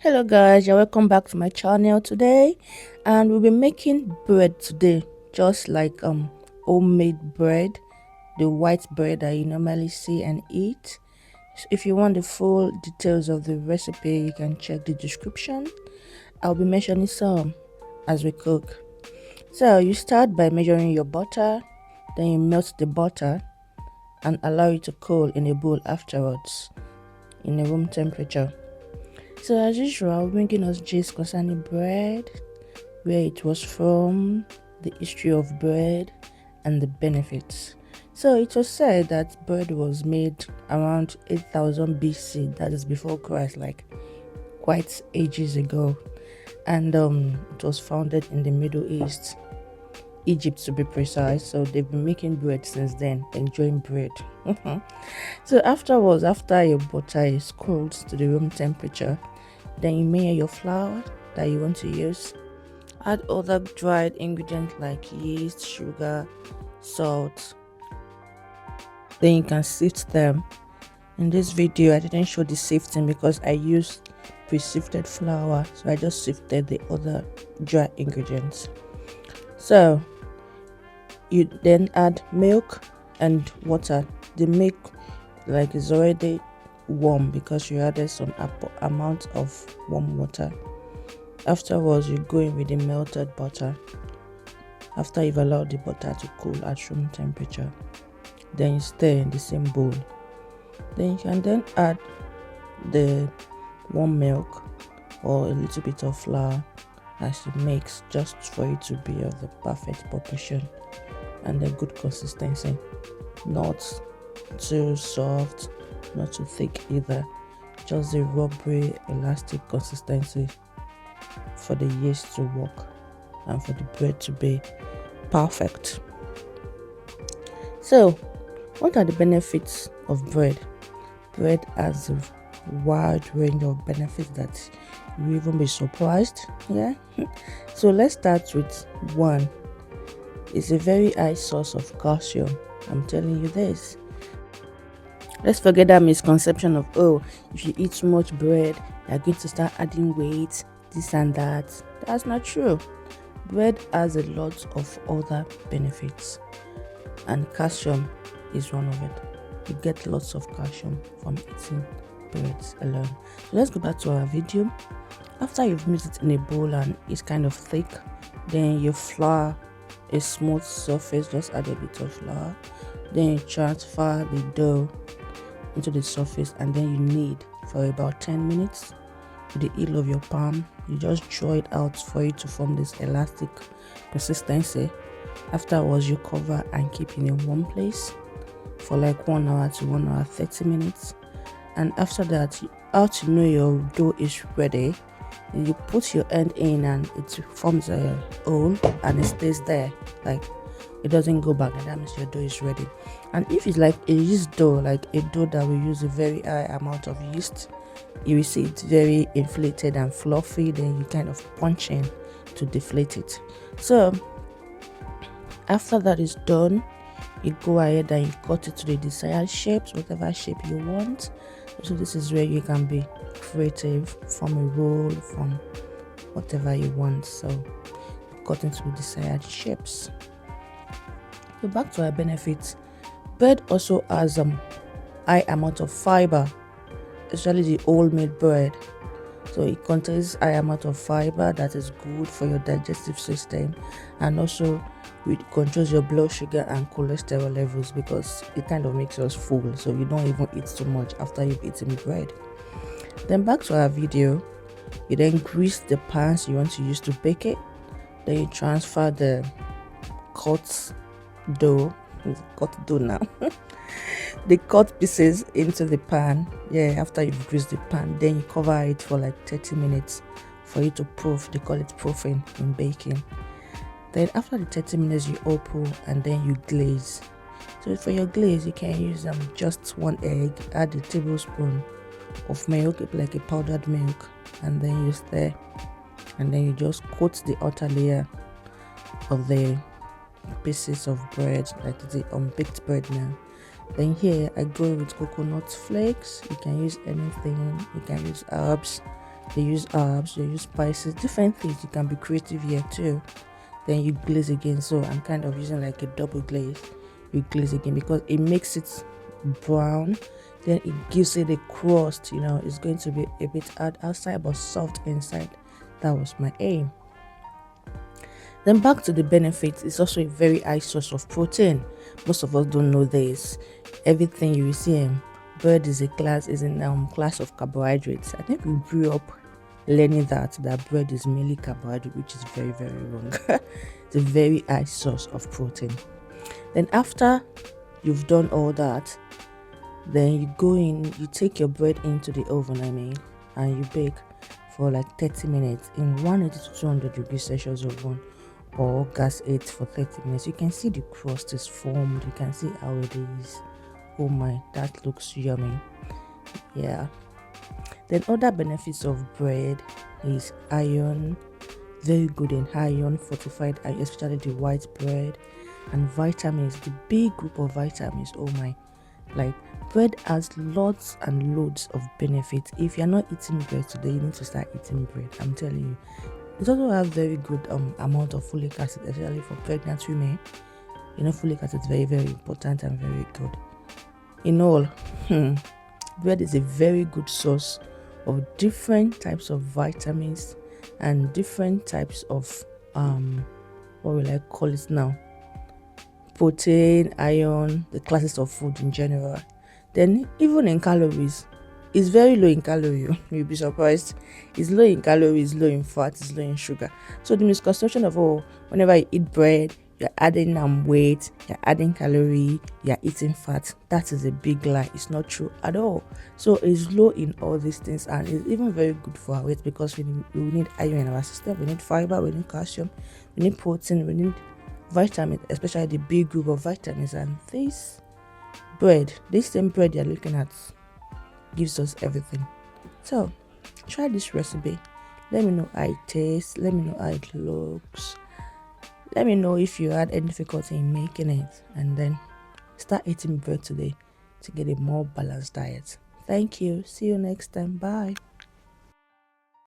Hello guys, you're welcome back to my channel today, and we'll be making bread today, just like homemade bread, the white bread that you normally see and eat. So if you want the full details of the recipe, you can check the description. I'll be mentioning some as we cook. So you start by measuring your butter, then you melt the butter and allow it to cool in a bowl afterwards in a room temperature. So as usual, I'll be bringing us gist concerning bread, where it was from, the history of bread, and the benefits. So it was said that bread was made around 8000 BC, that is before Christ, like quite ages ago, and it was founded in the Middle East, Egypt to be precise. So they've been making bread since then, enjoying bread. So afterwards, after your butter is cooled to the room temperature, then you measure your flour that you want to use. Add other dried ingredients like yeast, sugar, salt. Then you can sift them. In this video, I didn't show the sifting because I used pre-sifted flour, so I just sifted the other dry ingredients. So you then add milk and water. The milk is already warm because you added some amount of warm water. Afterwards, you go in with the melted butter after you've allowed the butter to cool at room temperature. Then you stir in the same bowl. Then you can then add the warm milk or a little bit of flour as you mix, just for it to be of the perfect proportion and a good consistency. Not too soft, not too thick either, just a rubbery elastic consistency for the yeast to work and for the bread to be perfect. So what are the benefits of bread? Bread has a wide range of benefits that you even be surprised. So let's start with one. It's a very high source of calcium. I'm telling you this. Let's forget that misconception of, oh, if you eat too much bread, you're going to start adding weight, this and that. That's not true. Bread has a lot of other benefits, and calcium is one of it. You get lots of calcium from eating breads alone. So let's go back to our video. After you've mixed it in a bowl and it's kind of thick, then you flour a smooth surface. Just add a bit of flour. Then you transfer the dough into the surface, and then you knead for about 10 minutes with the heel of your palm. You just draw it out for it to form this elastic consistency. Afterwards, you cover and keep in a warm place for like 1 hour to 1 hour 30 minutes. And after that, how to know your dough is ready? You put your hand in and it forms a hole and it stays there, like it doesn't go back, and that means your dough is ready. And if it's like a yeast dough, like a dough that will use a very high amount of yeast, you will see it's very inflated and fluffy. Then you kind of punch in to deflate it. So after that is done, you go ahead and you cut it to the desired shapes, whatever shape you want. So this is where you can be creative, from a roll, from whatever you want. So you cut into the desired shapes. So back to our benefits. Bread also has high amount of fiber, especially the whole-made bread. So it contains high amount of fiber that is good for your digestive system, and also it controls your blood sugar and cholesterol levels because it kind of makes us full, so you don't even eat too much after you've eaten bread. Then back to our video, you then grease the pans you want to use to bake it. Then you transfer the cut dough now the cut pieces into the pan. After you've greased the pan, then you cover it for like 30 minutes for you to proof. They call it proofing in baking. Then after the 30 minutes, you open and then you glaze. So for your glaze, you can use just 1 egg, add a tablespoon of milk, like a powdered milk, and then you stir, and then you just coat the outer layer of the pieces of bread, like the unbaked bread now. Then here I go with coconut flakes. You can use anything, you can use herbs, They use herbs, they use spices, different things. You can be creative here too. Then you glaze again. So I'm kind of using like a double glaze. You glaze again because it makes it brown. Then it gives it a crust. It's going to be a bit hard outside but soft inside. That was my aim. Then back to the benefits, it's also a very high source of protein. Most of us don't know this. Everything you see, bread is in class of carbohydrates. I think we grew up learning that bread is mainly carbohydrate, which is very, very wrong. It's a very high source of protein. Then after you've done all that, then you take your bread into the oven, and you bake for like 30 minutes in 180 to 200 degrees Celsius oven or gas 8 for 30 minutes. You can see the crust is formed. You can see how it is. Oh my, that looks yummy. Yeah. Then other benefits of bread is iron, very good in iron, fortified iron, especially the white bread, and vitamins, the big group of vitamins. Oh my, like bread has lots and loads of benefits. If you're not eating bread today, you need to start eating bread. I'm telling you. It also has very good amount of folic acid, especially for pregnant women. Folic acid is very, very important and very good. In all, bread is a very good source of different types of vitamins and different types of what will I call it now? Protein, iron, the classes of food in general. Then even in calories, it's very low in calorie. You'll be surprised. It's low in calories, low in fat, it's low in sugar. So the misconception of whenever you eat bread, you're adding weight, you're adding calorie, you're eating fat. That is a big lie. It's not true at all. So it's low in all these things, and it's even very good for our weight because we need iron in our system. We need fiber, we need calcium, we need protein, we need vitamins, especially the big group of vitamins. And this same bread you're looking at gives us everything. So try this recipe. Let me know how it tastes. Let me know how it looks. Let me know if you had any difficulty in making it, and then start eating bread today to get a more balanced diet. Thank you. See you next time. Bye.